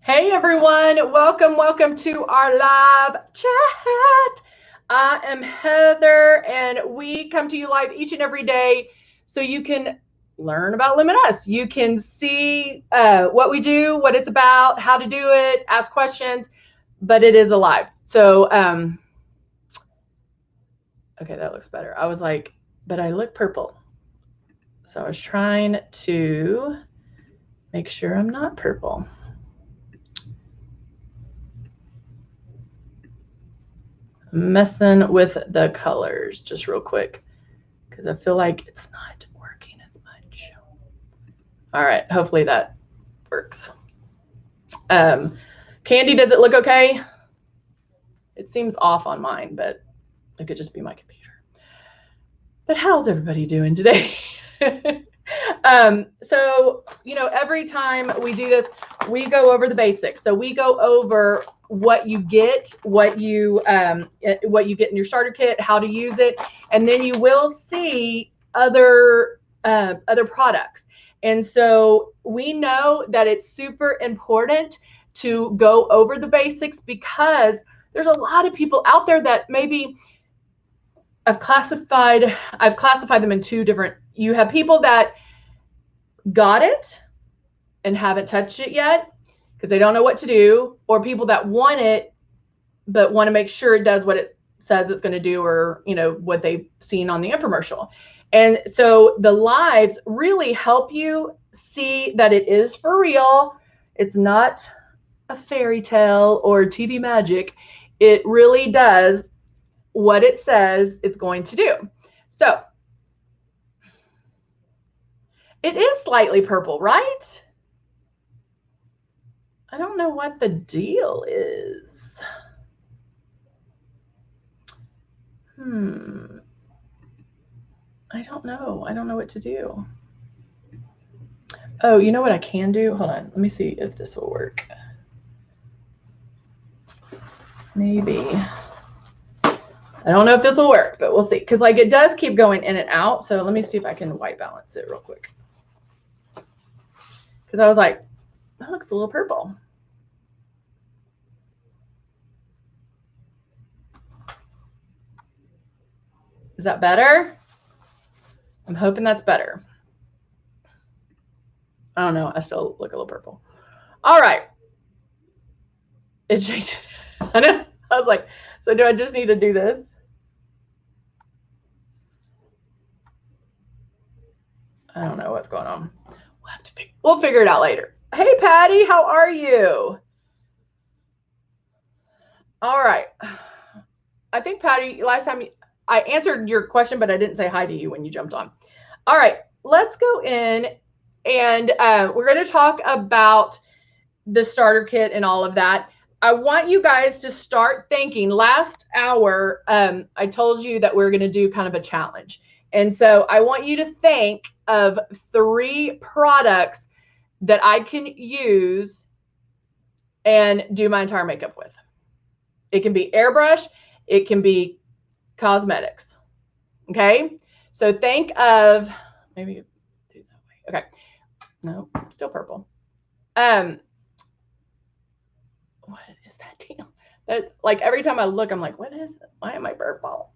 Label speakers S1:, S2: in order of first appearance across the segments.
S1: Hey everyone, welcome to our live chat. I am Heather and we come to you live each and every day so you can learn about Luminous. You can see what we do, what it's about, how to do it, ask questions, but it is alive. So, okay, that looks better. I was like, but I look purple. So I was trying to make sure I'm not purple. Messing with the colors just real quick because I feel like it's not working as much. All right, hopefully that works. Candy, does it look okay? It seems off on mine, but it could just be my computer. But how's everybody doing today? So, every time we do this, we go over the basics. So we go over what you get, what you get in your starter kit, how to use it, and then you will see other products. And so we know that it's super important to go over the basics because there's a lot of people out there that maybe I've classified them in two different. You have people that got it and haven't touched it yet because they don't know what to do, or people that want it but want to make sure it does what it says it's going to do, or what they've seen on the infomercial. And so the lives really help you see that it is for real. It's not a fairy tale or TV magic. It really does what it says it's going to do. So it is slightly purple, right? I don't know what the deal is. I don't know. I don't know what to do. Oh, you know what I can do? Hold on. Let me see if this will work. Maybe. I don't know if this will work, but we'll see. Because it does keep going in and out. So let me see if I can white balance it real quick. Because I was like, that looks a little purple. Is that better? I'm hoping that's better. I don't know. I still look a little purple. All right. It changed. I know. I was like, so do I just need to do this? I don't know what's going on. We'll figure it out later. Hey, Patty, how are you? All right. I think, Patty, last time I answered your question, but I didn't say hi to you when you jumped on. All right. Let's go in and we're going to talk about the starter kit and all of that. I want you guys to start thinking. Last hour, I told you that we're going to do kind of a challenge. And so I want you to think of 3 products that I can use and do my entire makeup with. It can be airbrush. It can be cosmetics. Okay? So think of, maybe do that way. Okay. No, still purple. What is that deal? That, every time I look, I'm like, what is it? Why am I purple?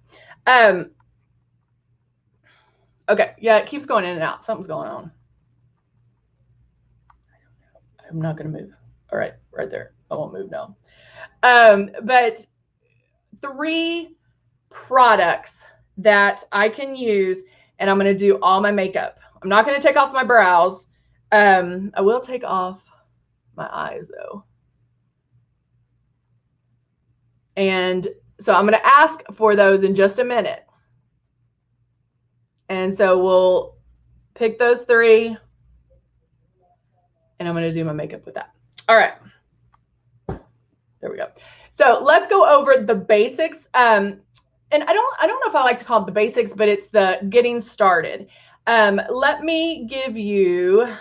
S1: Okay, yeah, it keeps going in and out. Something's going on. I'm not going to move. All right, right there. I won't move now. But 3 products that I can use, and I'm going to do all my makeup. I'm not going to take off my brows. I will take off my eyes, though. And so I'm going to ask for those in just a minute. And so we'll pick those 3, and I'm going to do my makeup with that. All right. There we go. So let's go over the basics. And I don't know if I like to call it the basics, but it's the getting started. Let me give you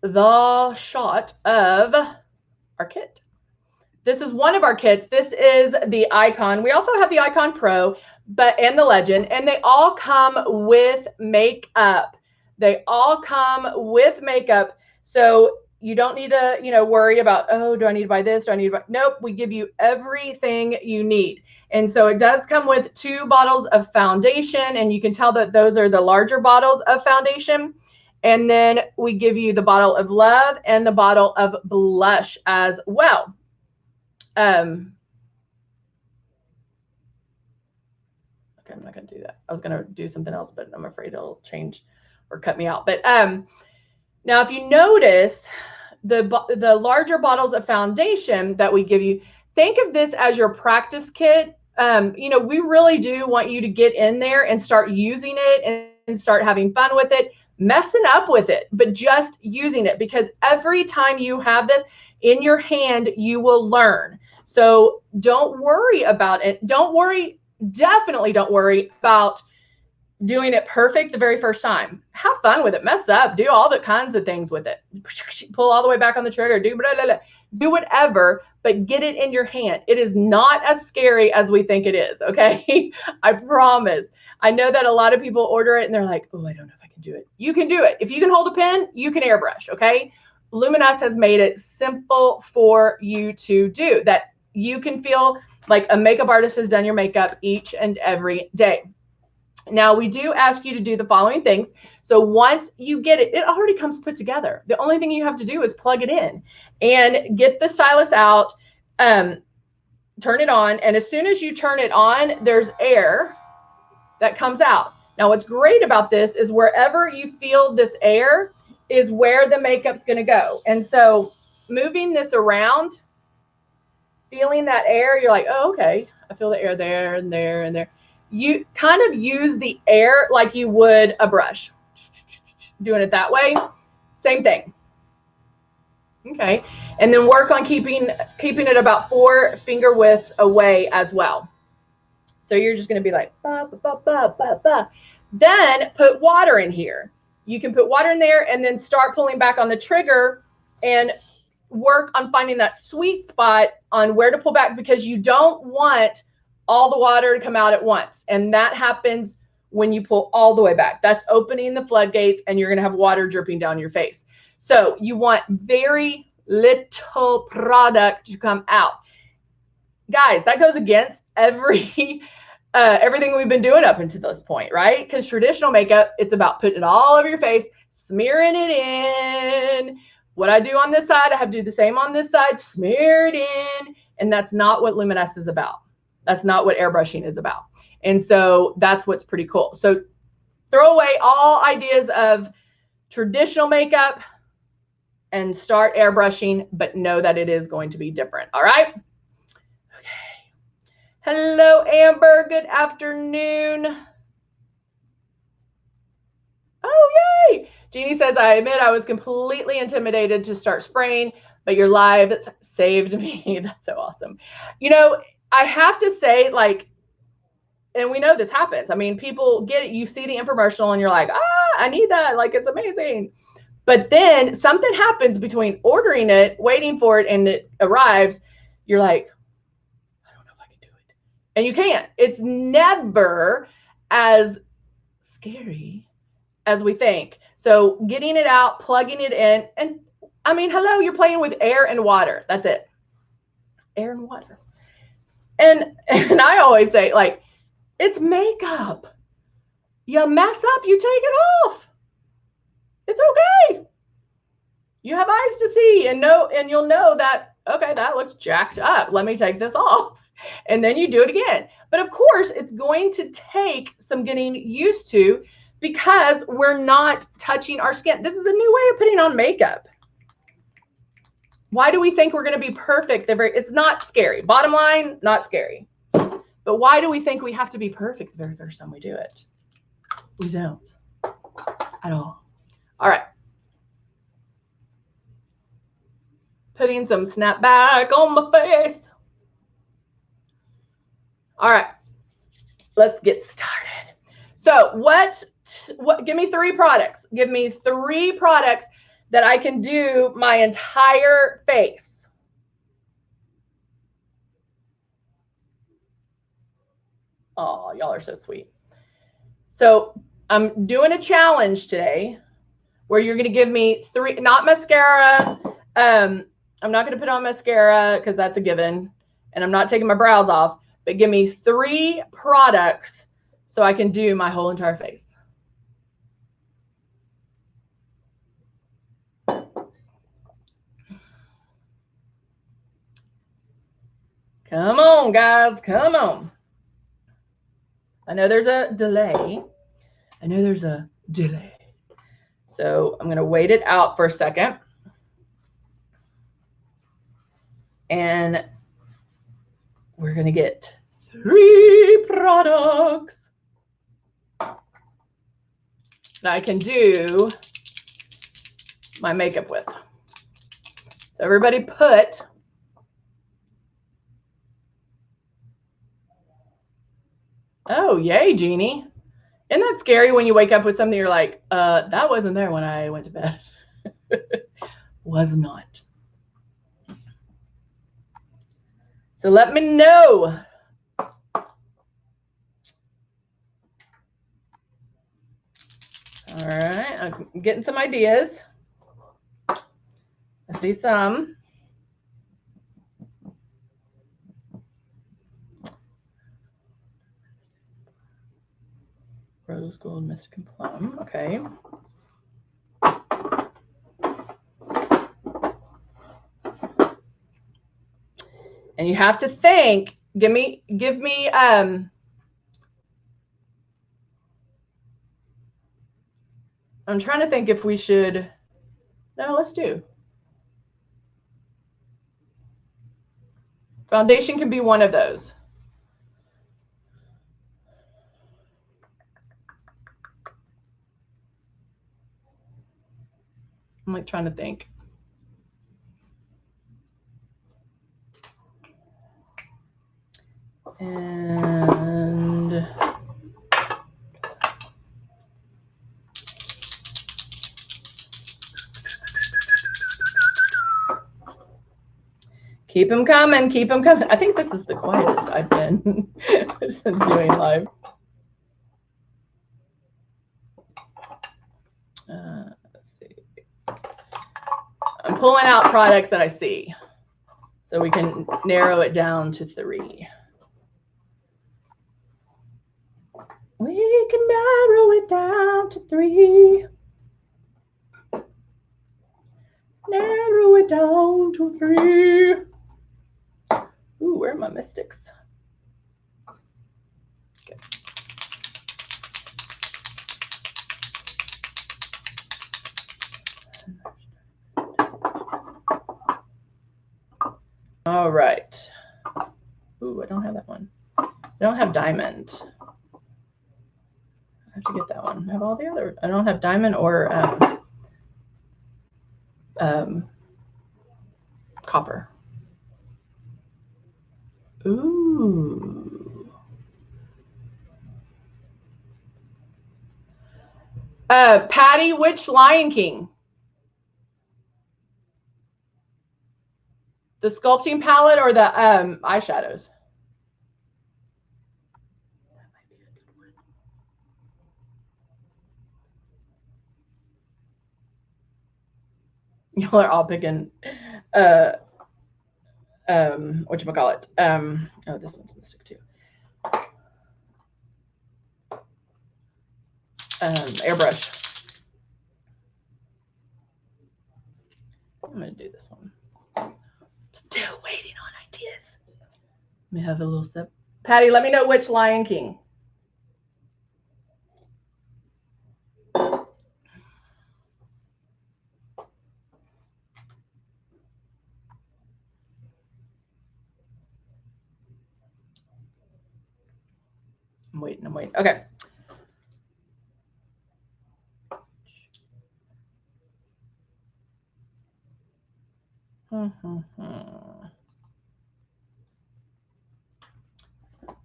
S1: the shot of our kit. This is one of our kits. This is the Icon. We also have the Icon Pro, and the Legend, and they all come with makeup. They all come with makeup So you don't need to, worry about, oh, do I need to buy this? Do I need to buy? Nope, we give you everything you need. And so it does come with 2 bottles of foundation, and you can tell that those are the larger bottles of foundation. And then we give you the bottle of love and the bottle of blush as well. Okay, I'm not going to do that. I was going to do something else, but I'm afraid it'll change or cut me out. But now, if you notice, the larger bottles of foundation that we give you, think of this as your practice kit. We really do want you to get in there and start using it and start having fun with it, messing up with it, but just using it, because every time you have this in your hand, you will learn. So don't worry about it. Don't worry. Definitely don't worry about doing it perfect the very first time. Have fun with it. Mess up. Do all the kinds of things with it. Pull all the way back on the trigger. Do whatever, but get it in your hand. It is not as scary as we think it is, okay? I promise. I know that a lot of people order it and they're like, oh, I don't know if I can do it. You can do it. If you can hold a pen, you can airbrush, okay? Luminous has made it simple for you to do, that you can feel like a makeup artist has done your makeup each and every day. Now, we do ask you to do the following things. So once you get it, it already comes put together. The only thing you have to do is plug it in and get the stylus out, turn it on. And as soon as you turn it on, there's air that comes out. Now, what's great about this is wherever you feel this air is where the makeup's going to go. And so moving this around, feeling that air, you're like, oh, okay, I feel the air there and there and there. You kind of use the air like you would a brush. Doing it that way, same thing. Okay, and then work on keeping it about 4 finger widths away as well. So you're just going to be like, ba, ba, ba, ba, ba, ba. Then put water in here. You can put water in there and then start pulling back on the trigger and work on finding that sweet spot on where to pull back, because you don't want all the water to come out at once. And that happens when you pull all the way back. That's opening the floodgates and you're going to have water dripping down your face. So you want very little product to come out. Guys, that goes against everything we've been doing up until this point, right? Because traditional makeup, it's about putting it all over your face, smearing it in. What I do on this side, I have to do the same on this side, smear it in. And that's not what Luminous is about. That's not what airbrushing is about. And so that's what's pretty cool. So throw away all ideas of traditional makeup and start airbrushing, but know that it is going to be different. All right. Okay. Hello, Amber. Good afternoon. Oh, yay. Jeannie says, I admit I was completely intimidated to start spraying, but your live saved me. That's so awesome. I have to say, like, and we know this happens. I mean, people get it. You see the infomercial and you're like, I need that. Like, it's amazing. But then something happens between ordering it, waiting for it, and it arrives. You're like, I don't know if I can do it. And you can't. It's never as scary as we think. So getting it out, plugging it in, and I mean, hello, you're playing with air and water. That's it. Air and water. And I always say, like, it's makeup. You mess up, you take it off. It's okay. You have eyes to see and you'll know that, okay, that looks jacked up. Let me take this off. And then you do it again. But of course, it's going to take some getting used to, because we're not touching our skin. This is a new way of putting on makeup. Why do we think we're going to be perfect? It's not scary. Bottom line, not scary. But why do we think we have to be perfect the very first time we do it? We don't at all. All right. Putting some snapback on my face. All right. Let's get started. So what give me 3 products. Give me 3 products that I can do my entire face. Oh, y'all are so sweet. So I'm doing a challenge today where you're going to give me 3, not mascara. I'm not going to put on mascara because that's a given. And I'm not taking my brows off, but give me 3 products so I can do my whole entire face. Come on, guys, come on. I know there's a delay. So I'm going to wait it out for a second. And we're going to get 3 products that I can do my makeup with. So everybody put oh, yay, Jeannie. Isn't that scary when you wake up with something you're like, that wasn't there when I went to bed? Was not. So let me know. All right, I'm getting some ideas. I see some. Rose gold, mystic and plum. Okay. And you have to think. Give me. I'm trying to think if we should. No, let's do. Foundation can be one of those. I'm like trying to think. And keep them coming, keep them coming. I think this is the quietest I've been since doing live. Let's see. I'm pulling out products that I see so we can narrow it down to 3. We can narrow it down to 3. Narrow it down to 3. Ooh, where are my mystics? Okay. All right. Ooh, I don't have that one. I don't have diamond. I have to get that one. I have all the other. I don't have diamond or copper. Ooh. Patty, which Lion King? The sculpting palette or the eyeshadows? That might be a good one. Y'all are all picking whatchamacallit. Oh, this one's mystic too. Airbrush. I'm gonna do this one. Still waiting on ideas. Let me have a little sip. Patty, let me know which Lion King. I'm waiting. Okay.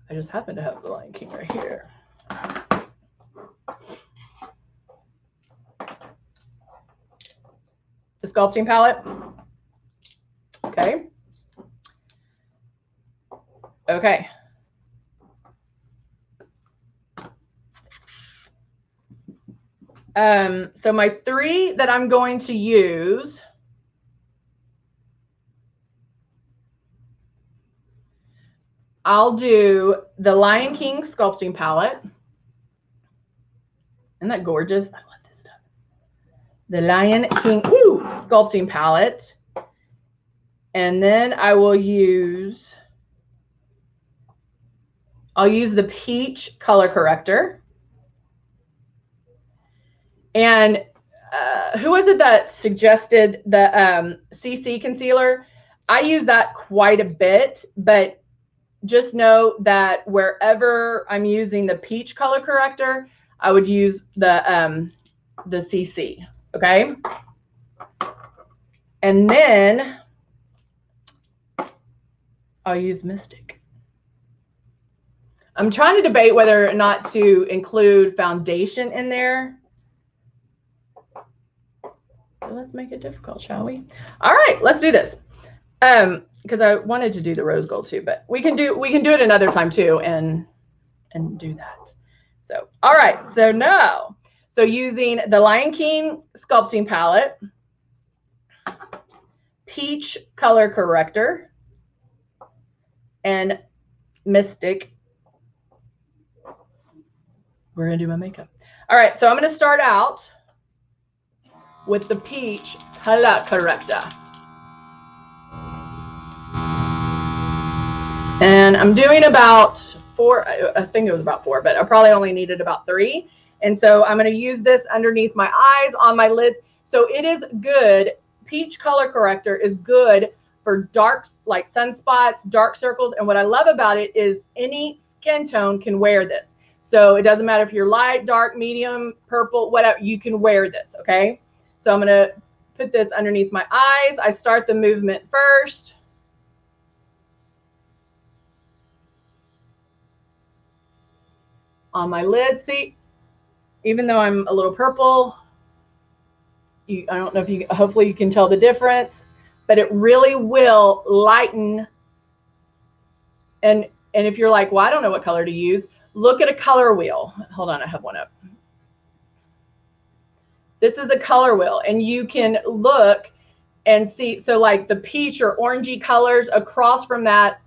S1: I just happen to have the Lion King right here. The sculpting palette. Okay. Okay. So my three that I'm going to use, I'll do the Lion King sculpting palette. Isn't that gorgeous? I love this stuff. The Lion King sculpting palette. And then I'll use the peach color corrector. And who was it that suggested the CC concealer? I use that quite a bit, but just know that wherever I'm using the peach color corrector, I would use the CC, okay? And then I'll use Mystic. I'm trying to debate whether or not to include foundation in there. Let's make it difficult, shall we? All right, let's do this. Because I wanted to do the rose gold too, but we can do it another time too and do that. So, all right, so now, using the Lion King sculpting palette, peach color corrector, and Mystic, we're gonna do my makeup. All right, so I'm gonna start out with the peach color corrector. And I'm doing about 4, I think it was about 4, but I probably only needed about 3. And so I'm going to use this underneath my eyes, on my lids. So it is good. Peach color corrector is good for darks, like sunspots, dark circles. And what I love about it is any skin tone can wear this. So it doesn't matter if you're light, dark, medium, purple, whatever, you can wear this, okay? So I'm going to put this underneath my eyes. I start the movement first. On my lid, see, even though I'm a little purple, I don't know if you, hopefully you can tell the difference, but it really will lighten. And if you're like, well, I don't know what color to use, look at a color wheel. Hold on, I have one up. This is a color wheel, and you can look and see. So like the peach or orangey colors across from that,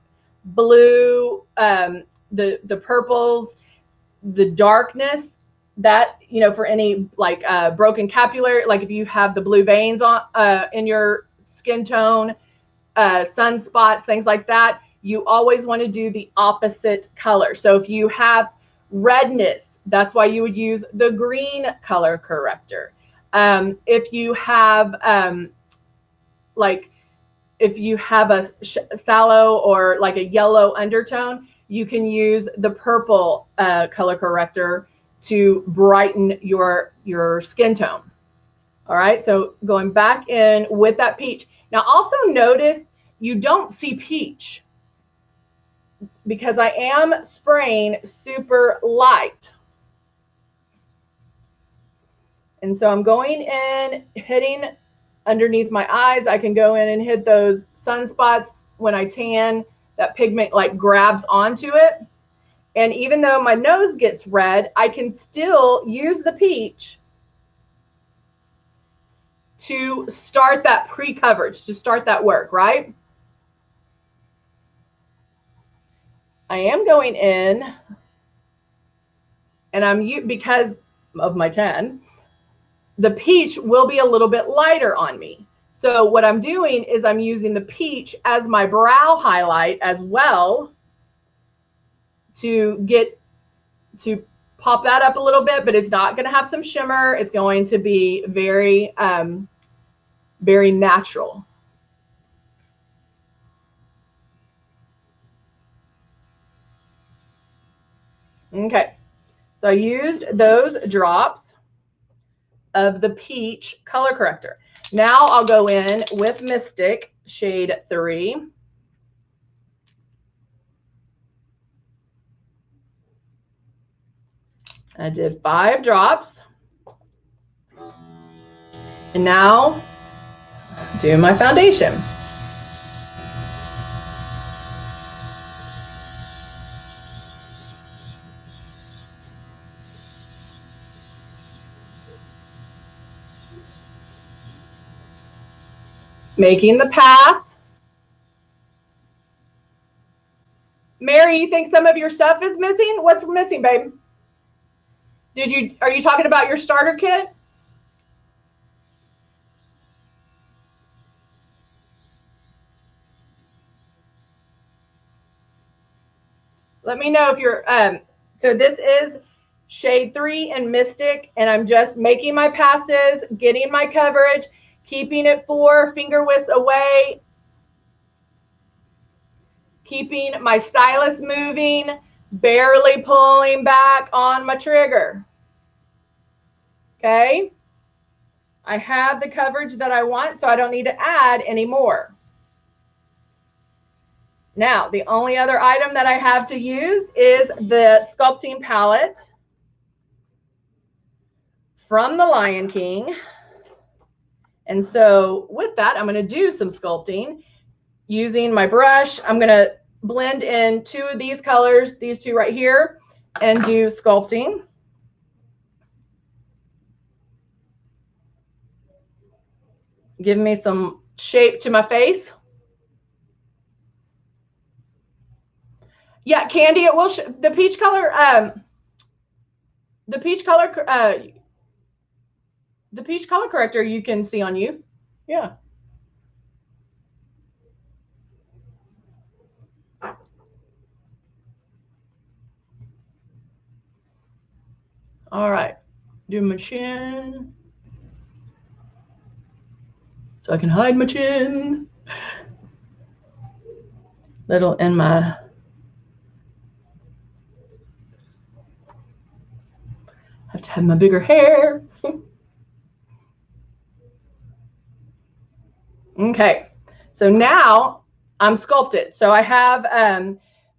S1: blue, the purples, the darkness, that, you know, for any like broken capillary, like if you have the blue veins on in your skin tone, sunspots, things like that, you always want to do the opposite color. So if you have redness, that's why you would use the green color corrector. If you have like if you have a sallow or like a yellow undertone, you can use the purple color corrector to brighten your skin tone. All right, so going back in with that peach. Now also notice you don't see peach because I am spraying super light. And so I'm going in, hitting underneath my eyes. I can go in and hit those sunspots when I tan. That pigment like grabs onto it. And even though my nose gets red, I can still use the peach to start that pre-coverage, to start that work, right? I am going in, and because of my tan, the peach will be a little bit lighter on me. So what I'm doing is I'm using the peach as my brow highlight as well to pop that up a little bit, but it's not going to have some shimmer. It's going to be very, very natural. Okay, so I used those drops of the peach color corrector. Now I'll go in with Mystic shade 3. I did 5 drops. And now do my foundation. making the pass. Mary, you think some of your stuff is missing? What's missing, babe? Are you talking about your starter kit? Let me know if you're, so this is shade 3 in Mystic, and I'm just making my passes, getting my coverage, keeping it 4 finger widths away, keeping my stylus moving, barely pulling back on my trigger. Okay. I have the coverage that I want, so I don't need to add any more. Now, the only other item that I have to use is the sculpting palette from the Lion King. And so with that, I'm going to do some sculpting using my brush. I'm going to blend in 2 of these colors, these 2 right here, and do sculpting. Give me some shape to my face. Yeah, Candy, it will the peach color corrector you can see on you. Yeah. All right. Do my chin. So I can hide my chin. Little in my have to have my bigger hair. Okay, so now I'm sculpted. So I have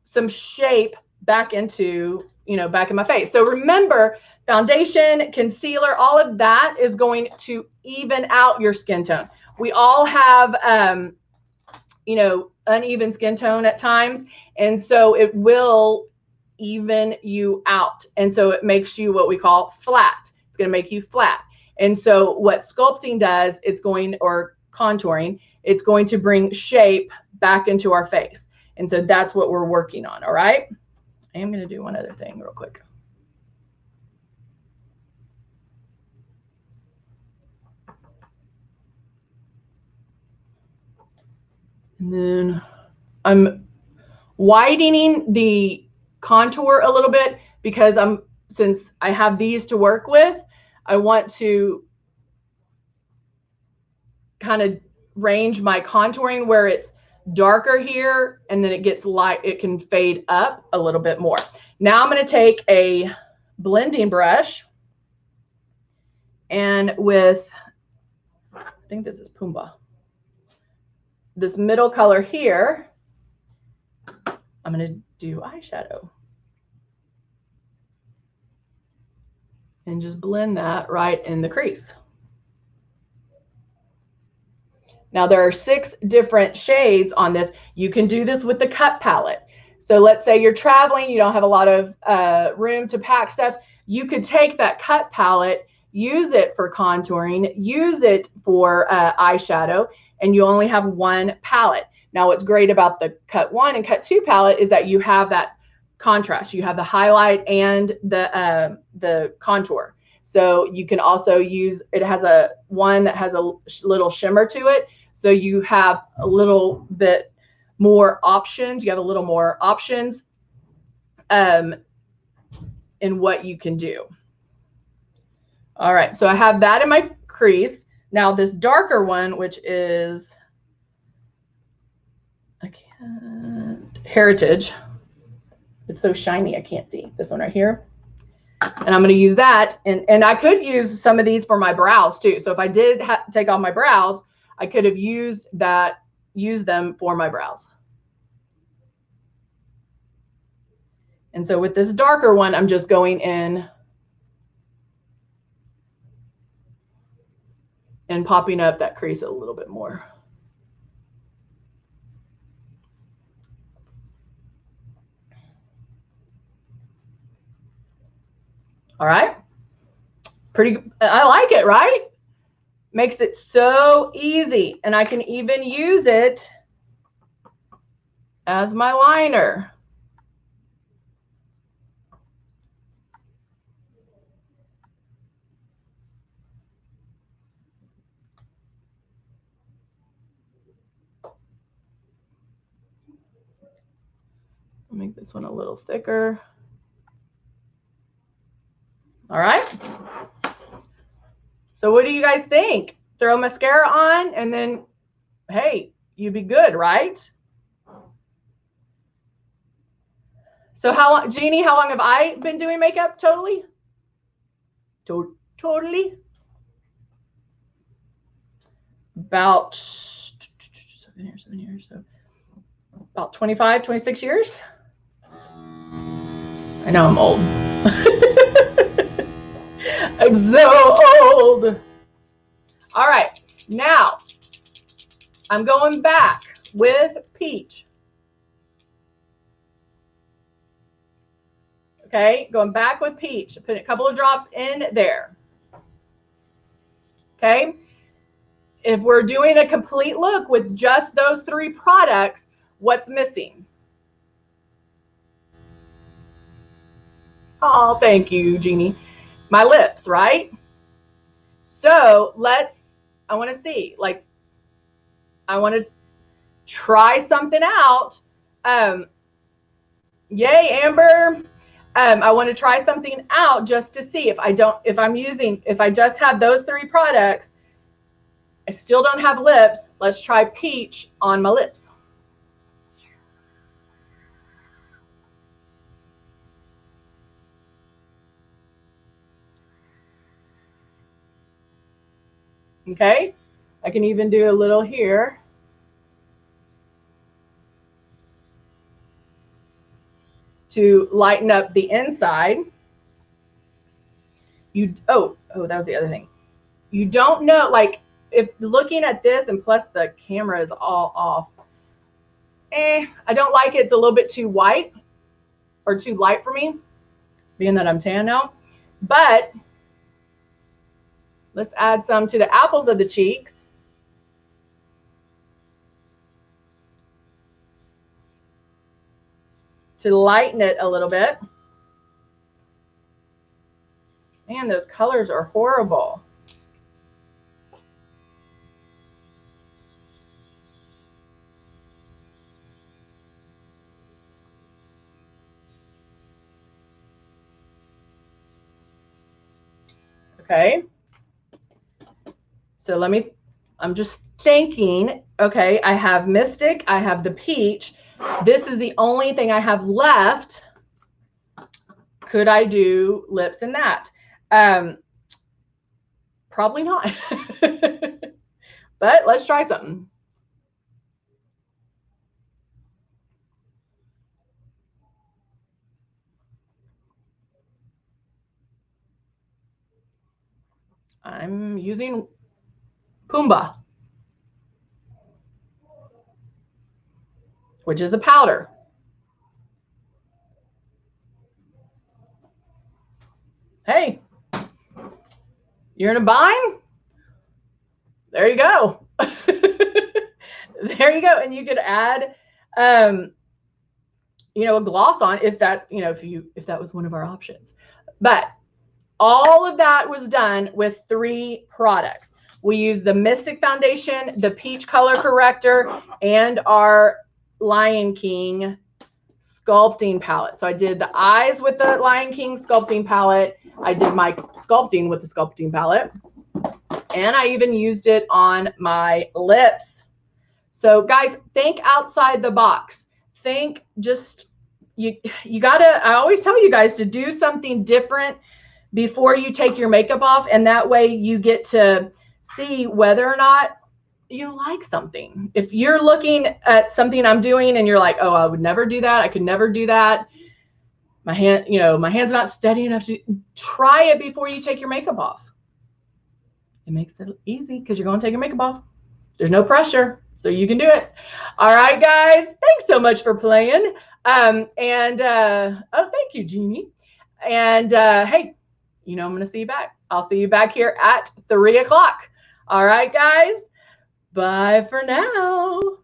S1: some shape back into, back in my face. So remember, foundation, concealer, all of that is going to even out your skin tone. We all have, uneven skin tone at times. And so it will even you out. And so it makes you what we call flat. It's going to make you flat. And so what sculpting does, or contouring, it's going to bring shape back into our face. And so that's what we're working on. All right. I am going to do one other thing real quick. And then I'm widening the contour a little bit because since I have these to work with, I want to kind of range my contouring where it's darker here and then it gets light, it can fade up a little bit more. Now I'm going to take a blending brush and with, I think this is Pumbaa, this middle color here, I'm going to do eyeshadow and just blend that right in the crease. Now there are 6 different shades on this. You can do this with the cut palette. So let's say you're traveling, you don't have a lot of room to pack stuff. You could take that cut palette, use it for contouring, use it for eyeshadow, and you only have one palette. Now what's great about the cut 1 and cut 2 palette is that you have that contrast. You have the highlight and the contour. So you can also use, it has one that has a little shimmer to it. So you have a little bit more options. You have a little more options in what you can do. All right, so I have that in my crease. Now this darker one, which is, Heritage. It's so shiny, I can't see. This one right here. And I'm going to use that. And I could use some of these for my brows too. So if I did take off my brows, I could have used them for my brows. And so with this darker one, I'm just going in and popping up that crease a little bit more. All right. I like it, right? Makes it so easy. And I can even use it as my liner. I'll make this one a little thicker. All right. So what do you guys think? Throw mascara on and then, hey, you'd be good, right? So how long, Jeannie, how long have I been doing makeup totally? Totally? About 7 years, so about 25, 26 years. I know I'm old. I'm so old. All right, now I'm going back with peach. Okay, going back with peach. Put a couple of drops in there. Okay, if we're doing a complete look with just those 3 products, what's missing? Oh, thank you, Jeannie. My lips, right? So I want to see, like, I want to try something out. Yay, Amber. I want to try something out just to see if I just have those 3 products, I still don't have lips. Let's try peach on my lips. Okay, I can even do a little here. To lighten up the inside. Oh, that was the other thing. You don't know, like, if looking at this and plus the camera is all off, I don't like it. It's a little bit too white or too light for me, being that I'm tan now. But let's add some to the apples of the cheeks. To lighten it a little bit. Man, those colors are horrible. Okay. So I'm just thinking, okay, I have Mystic, I have the peach. This is the only thing I have left. Could I do lips in that? Probably not. But let's try something. I'm using Pumbaa, which is a powder. Hey, you're in a bind? There you go. There you go. And you could add, you know, a gloss on if that, you know, if that was one of our options. But all of that was done with 3 products. We used the Mystic Foundation, the Peach Color Corrector, and our Lion King sculpting palette. So I did the eyes with the Lion King sculpting palette. I did my sculpting with the sculpting palette. And I even used it on my lips. So guys, think outside the box. Think just, you gotta, I always tell you guys to do something different before you take your makeup off. And that way you get to see whether or not you like something. If you're looking at something I'm doing and you're like, oh, I would never do that, I could never do that, my hand, you know, my hand's not steady enough to, try it before you take your makeup off. It makes it easy because you're going to take your makeup off. There's no pressure, so you can do it. All right, guys, thanks so much for playing. Oh, thank you, Jeannie. And hey, you know, I'm going to see you back. I'll see you back here at 3 o'clock. All right, guys. Bye for now.